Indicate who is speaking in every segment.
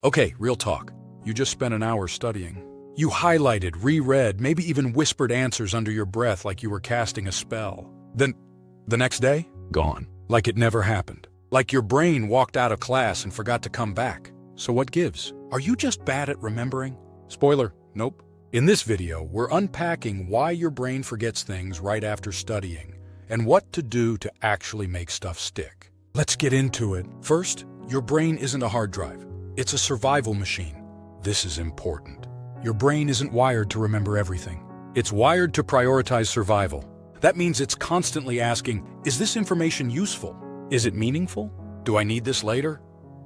Speaker 1: Okay, real talk. You just spent an hour studying. You highlighted, reread, maybe even whispered answers under your breath like you were casting a spell. Then, the next day? Gone. Like it never happened. Like your brain walked out of class and forgot to come back. So what gives? Are you just bad at remembering? Spoiler, nope. In this video, we're unpacking why your brain forgets things right after studying and what to do to actually make stuff stick. Let's get into it. First, your brain isn't a hard drive. It's a survival machine. This is important. Your brain isn't wired to remember everything. It's wired to prioritize survival. That means it's constantly asking, is this information useful? Is it meaningful? Do I need this later?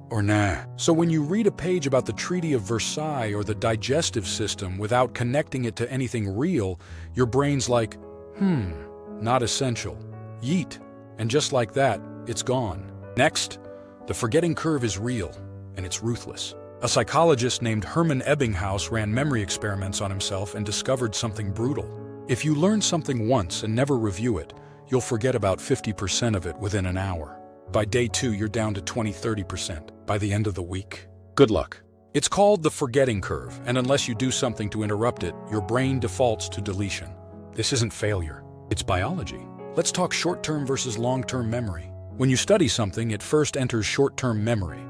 Speaker 1: Or nah. So when you read a page about the Treaty of Versailles or the digestive system without connecting it to anything real, your brain's like, not essential. Yeet. And just like that, it's gone. Next, the forgetting curve is real, and it's ruthless. A psychologist named Hermann Ebbinghaus ran memory experiments on himself and discovered something brutal. If you learn something once and never review it, you'll forget about 50% of it within an hour. By day 2, you're down to 20-30%. By the end of the week, good luck. It's called the forgetting curve, and unless you do something to interrupt it, your brain defaults to deletion. This isn't failure, it's biology. Let's talk short-term versus long-term memory. When you study something, it first enters short-term memory.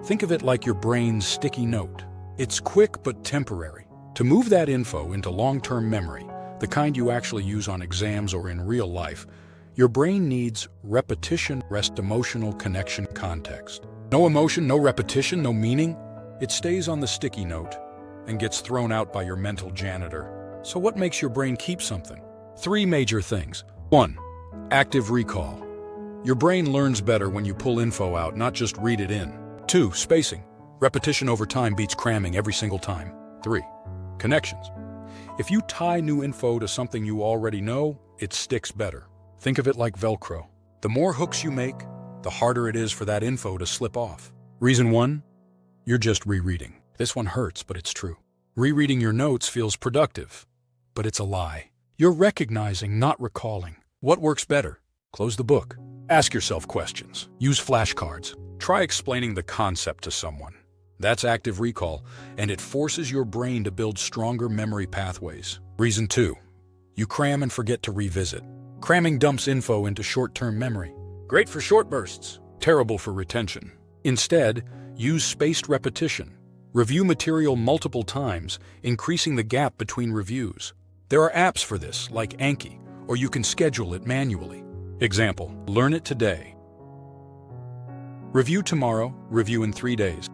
Speaker 1: Think of it like your brain's sticky note. It's quick but temporary. To move that info into long-term memory, the kind you actually use on exams or in real life, your brain needs repetition, rest, emotional connection, context. No emotion, no repetition, no meaning. It stays on the sticky note and gets thrown out by your mental janitor. So what makes your brain keep something? 3 major things. 1. Active recall. Your brain learns better when you pull info out, not just read it in. 2. Spacing. Repetition over time beats cramming every single time. 3. Connections. If you tie new info to something you already know, it sticks better. Think of it like Velcro. The more hooks you make, the harder it is for that info to slip off. Reason 1? You're just rereading. This one hurts, but it's true. Rereading your notes feels productive, but it's a lie. You're recognizing, not recalling. What works better? Close the book. Ask yourself questions. Use flashcards. Try explaining the concept to someone. That's active recall, and it forces your brain to build stronger memory pathways. Reason 2. You cram and forget to revisit. Cramming dumps info into short-term memory. Great for short bursts, terrible for retention. Instead, use spaced repetition. Review material multiple times, increasing the gap between reviews. There are apps for this, like Anki, or you can schedule it manually. Example, learn it today. Review tomorrow, review in 3 days.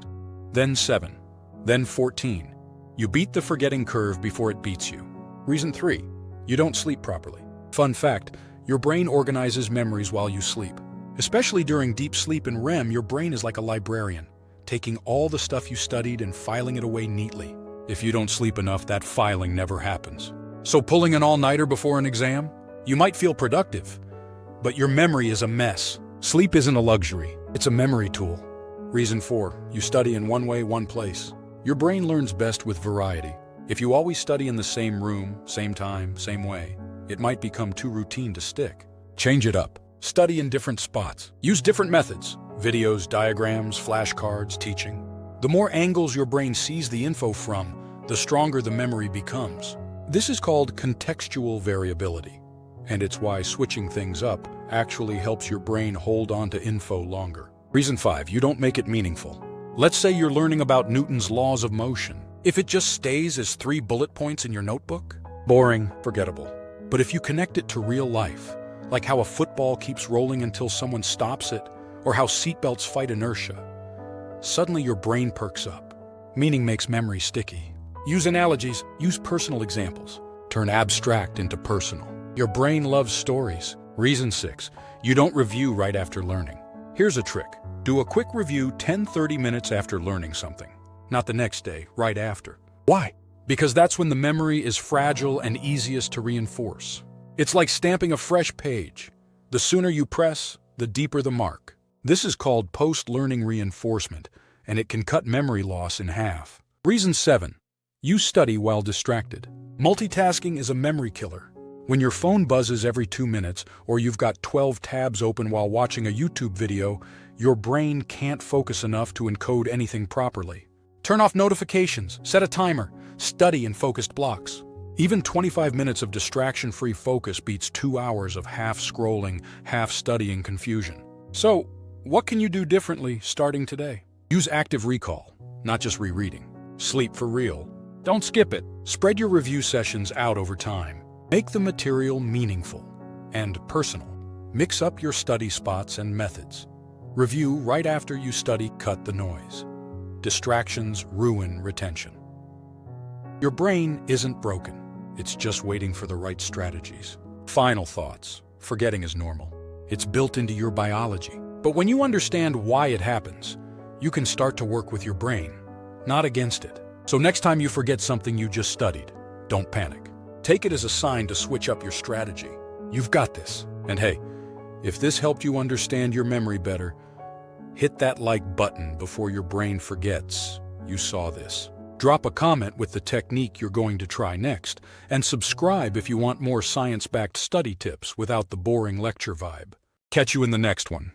Speaker 1: Then 7, then 14. You beat the forgetting curve before it beats you. Reason 3, you don't sleep properly. Fun fact, your brain organizes memories while you sleep. Especially during deep sleep and REM, your brain is like a librarian, taking all the stuff you studied and filing it away neatly. If you don't sleep enough, that filing never happens. So pulling an all-nighter before an exam? You might feel productive, but your memory is a mess. Sleep isn't a luxury, it's a memory tool. Reason 4, you study in one way, one place. Your brain learns best with variety. If you always study in the same room, same time, same way, it might become too routine to stick. Change it up. Study in different spots. Use different methods. Videos, diagrams, flashcards, teaching. The more angles your brain sees the info from, the stronger the memory becomes. This is called contextual variability, and it's why switching things up actually helps your brain hold on to info longer. Reason 5, you don't make it meaningful. Let's say you're learning about Newton's laws of motion. If it just stays as 3 bullet points in your notebook, boring, forgettable. But if you connect it to real life, like how a football keeps rolling until someone stops it, or how seatbelts fight inertia, suddenly your brain perks up. Meaning makes memory sticky. Use analogies, use personal examples. Turn abstract into personal. Your brain loves stories. Reason 6, you don't review right after learning. Here's a trick. Do a quick review 10-30 minutes after learning something. Not the next day, right after. Why? Because that's when the memory is fragile and easiest to reinforce. It's like stamping a fresh page. The sooner you press, the deeper the mark. This is called post-learning reinforcement, and it can cut memory loss in half. Reason 7, you study while distracted. Multitasking is a memory killer. When your phone buzzes every 2 minutes, or you've got 12 tabs open while watching a YouTube video, your brain can't focus enough to encode anything properly. Turn off notifications, set a timer, study in focused blocks. Even 25 minutes of distraction-free focus beats 2 hours of half-scrolling, half-studying confusion. So, what can you do differently starting today? Use active recall, not just rereading. Sleep for real. Don't skip it. Spread your review sessions out over time. Make the material meaningful and personal. Mix up your study spots and methods. Review right after you study, cut the noise. Distractions ruin retention. Your brain isn't broken. It's just waiting for the right strategies. Final thoughts. Forgetting is normal. It's built into your biology. But when you understand why it happens, you can start to work with your brain, not against it. So next time you forget something you just studied, don't panic. Take it as a sign to switch up your strategy. You've got this. And hey, if this helped you understand your memory better, hit that like button before your brain forgets you saw this. Drop a comment with the technique you're going to try next, and subscribe if you want more science-backed study tips without the boring lecture vibe. Catch you in the next one.